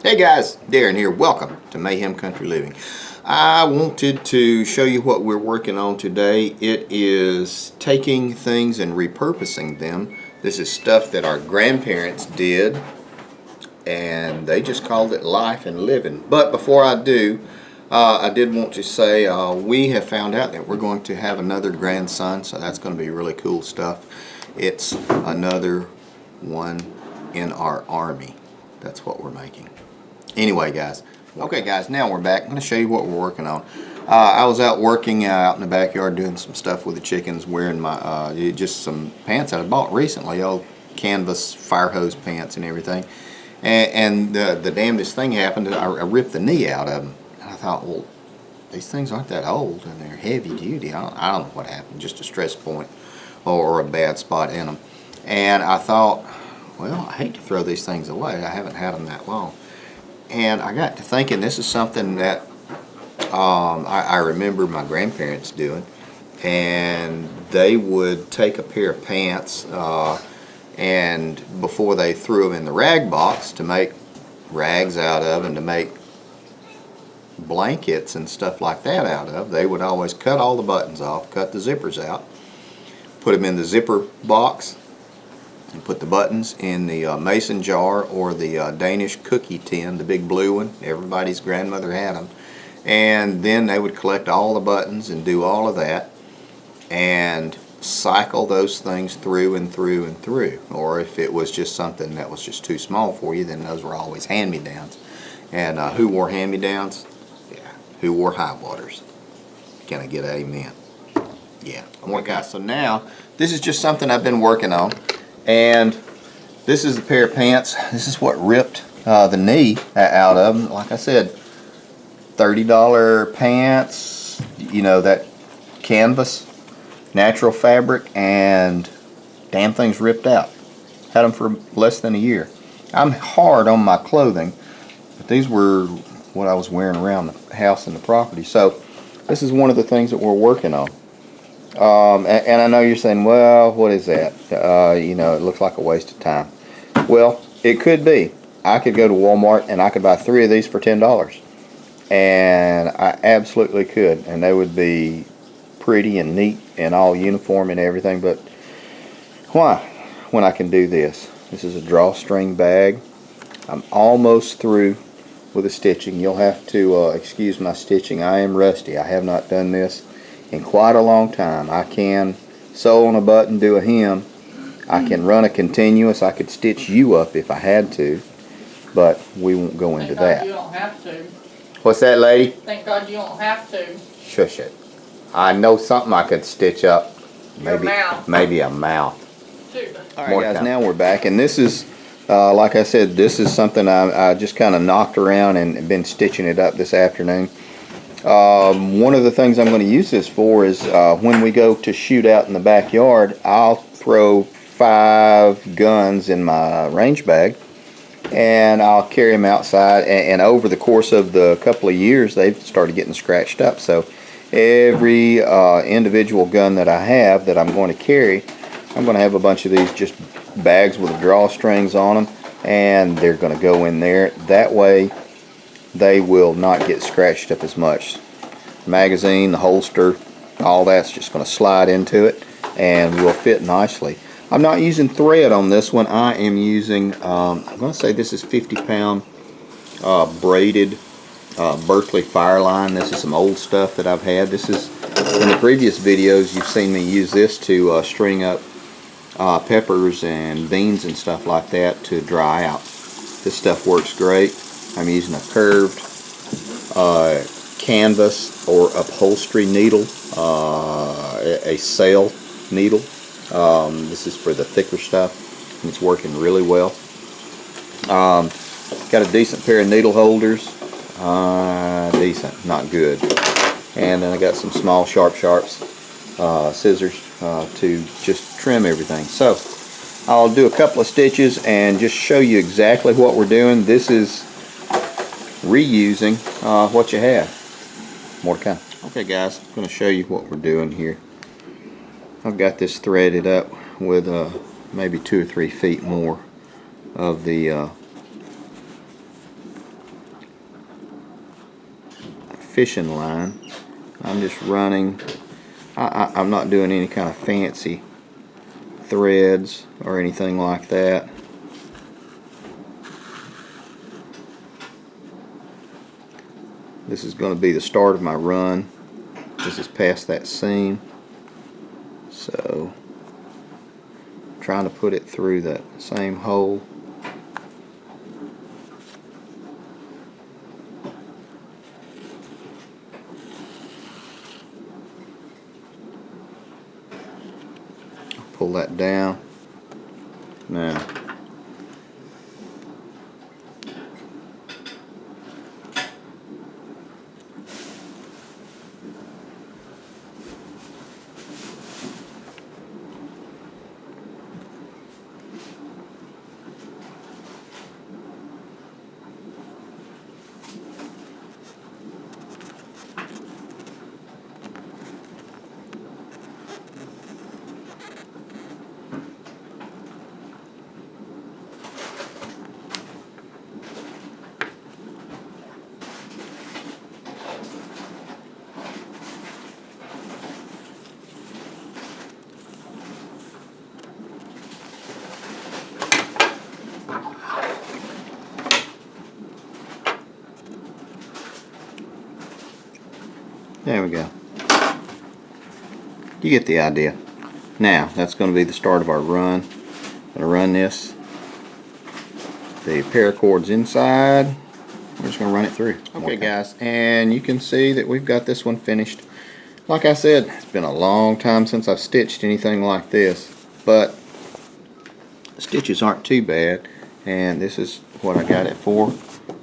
Hey guys, Darren here. Welcome to Mayhem Country Living. I wanted to show you what we're working on today. It is taking things and repurposing them. This is stuff that our grandparents did and they just called it life and living. But before I do, I did want to say we have found out that we're going to have another grandson, so that's going to be really cool stuff. It's another one in our army. That's what we're making. Anyway, guys. Okay, guys, now we're back. I'm going to show you what we're working on. I was out working out in the backyard doing some stuff with the chickens, wearing my just some pants that I bought recently, old canvas fire hose pants and everything. And the damnedest thing happened. I ripped the knee out of them. And I thought, well, these things aren't that old and they're heavy duty. I don't know what happened, just a stress point or a bad spot in them. And I thought, well, I hate to throw these things away. I haven't had them that long. And I got to thinking, this is something that I remember my grandparents doing. And they would take a pair of pants and before they threw them in the rag box to make rags out of and to make blankets and stuff like that out of, they would always cut all the buttons off, cut the zippers out, put them in the zipper box, and put the buttons in the mason jar or the Danish cookie tin, the big blue one. Everybody's grandmother had them. And then they would collect all the buttons and do all of that and cycle those things through and through and through. Or if it was just something that was just too small for you, then those were always hand-me-downs. And who wore hand-me-downs? Yeah, who wore high waters? Can I get an amen? Yeah. Okay, guys, so now this is just something I've been working on. And this is a pair of pants. This is what ripped the knee out of them. Like I said, $30 pants, you know, that canvas, natural fabric, and damn things ripped out. Had them for less than a year. I'm hard on my clothing, but these were what I was wearing around the house and the property. So this is one of the things that we're working on. And I know you're saying, well, what is that? You know, it looks like a waste of time. Well, it could be. I could go to Walmart and I could buy 3 of these for $10. And I absolutely could. And they would be pretty and neat and all uniform and everything. But why? When I can do this. This is a drawstring bag. I'm almost through with the stitching. You'll have to excuse my stitching. I am rusty. I have not done this in quite a long time. I can sew on a button, do a hem. I can run a continuous. I could stitch you up if I had to, but we won't go into that. Thank God you don't have to. What's that, lady? Thank God you don't have to. Shush it. I know something I could stitch up. Your mouth. Maybe a mouth. All right, guys, now we're back, and this is, like I said, this is something I just kind of knocked around and been stitching it up this afternoon. One of the things I'm going to use this for is when we go to shoot out in the backyard, I'll throw 5 guns in my range bag and I'll carry them outside, and over the course of the couple of years they've started getting scratched up. So every individual gun that I have that I'm going to carry, I'm going to have a bunch of these just bags with drawstrings on them, and they're going to go in there. That way they will not get scratched up as much. The magazine, the holster, all that's just going to slide into it and will fit nicely. I'm not using thread on this one. I am using, I'm going to say this is 50-pound braided Berkeley Fireline. This is some old stuff that I've had. This is, in the previous videos, you've seen me use this to string up peppers and beans and stuff like that to dry out. This stuff works great. I'm using a curved canvas or upholstery needle, a sail needle. This is for the thicker stuff, and it's working really well. Got a decent pair of needle holders. Decent, not good. And then I got some small sharps, scissors to just trim everything. So I'll do a couple of stitches and just show you exactly what we're doing. This is reusing what you have. More to come. Okay guys, I'm going to show you what we're doing here. I've got this threaded up with maybe 2 or 3 feet more of the fishing line. I'm just running, I'm not doing any kind of fancy threads or anything like that. This is going to be the start of my run. This is past that seam, so I'm trying to put it through that same hole. Pull that down. Now there we go. You get the idea. Now, that's going to be the start of our run. I'm going to run this, the paracords inside. We're just going to run it through. Okay, guys, and you can see that we've got this one finished. Like I said, it's been a long time since I've stitched anything like this, but the stitches aren't too bad, and this is what I got it for.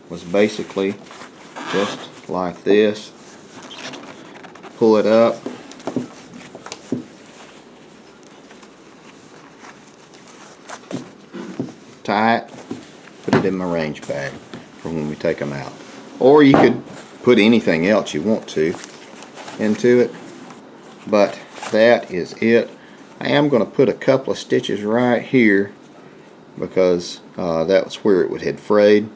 Was basically just like this. Pull it up, tie it, put it in my range bag for when we take them out. Or you could put anything else you want to into it, but that is it. I am going to put a couple of stitches right here because that's where it would have frayed.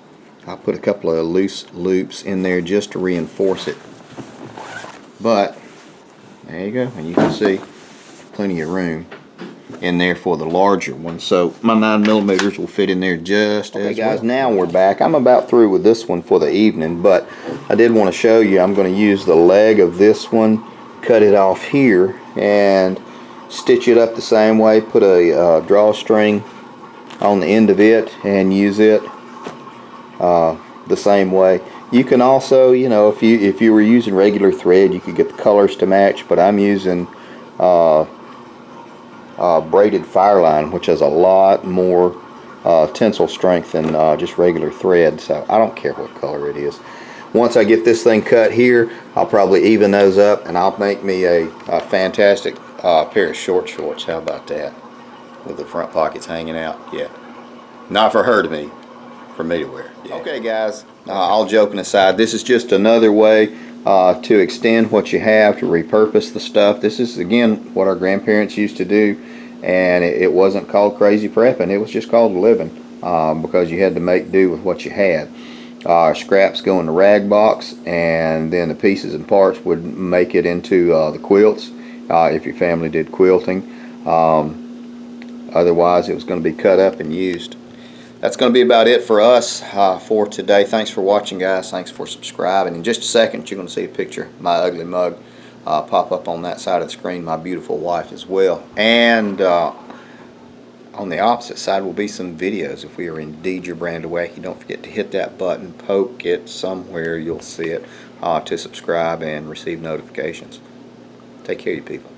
I'll put a couple of loose loops in there just to reinforce it. But there you go, and you can see plenty of room in there for the larger one, so my 9mm will fit in there just as well. Okay guys, now we're back. I'm about through with this one for the evening, but I did want to show you I'm going to use the leg of this one, cut it off here, and stitch it up the same way. Put a drawstring on the end of it and use it the same way. You can also, you know, if you were using regular thread, you could get the colors to match, but I'm using braided fireline, which has a lot more tensile strength than just regular thread, so I don't care what color it is. Once I get this thing cut here, I'll probably even those up, and I'll make me a fantastic pair of short shorts. How about that? With the front pockets hanging out. Yeah. Not for her to me, for me to wear. Yeah. Okay guys, all joking aside, this is just another way to extend what you have, to repurpose the stuff. This is again what our grandparents used to do, and it wasn't called crazy prepping, it was just called living, because you had to make do with what you had. Scraps go in the rag box, and then the pieces and parts would make it into the quilts if your family did quilting. Otherwise it was going to be cut up and used. That's going to be about it for us for today. Thanks for watching, guys. Thanks for subscribing. In just a second, you're going to see a picture of my ugly mug pop up on that side of the screen. My beautiful wife as well. And on the opposite side will be some videos. If we are indeed your brand of wacky, don't forget to hit that button, poke it somewhere, you'll see it, to subscribe and receive notifications. Take care, you people.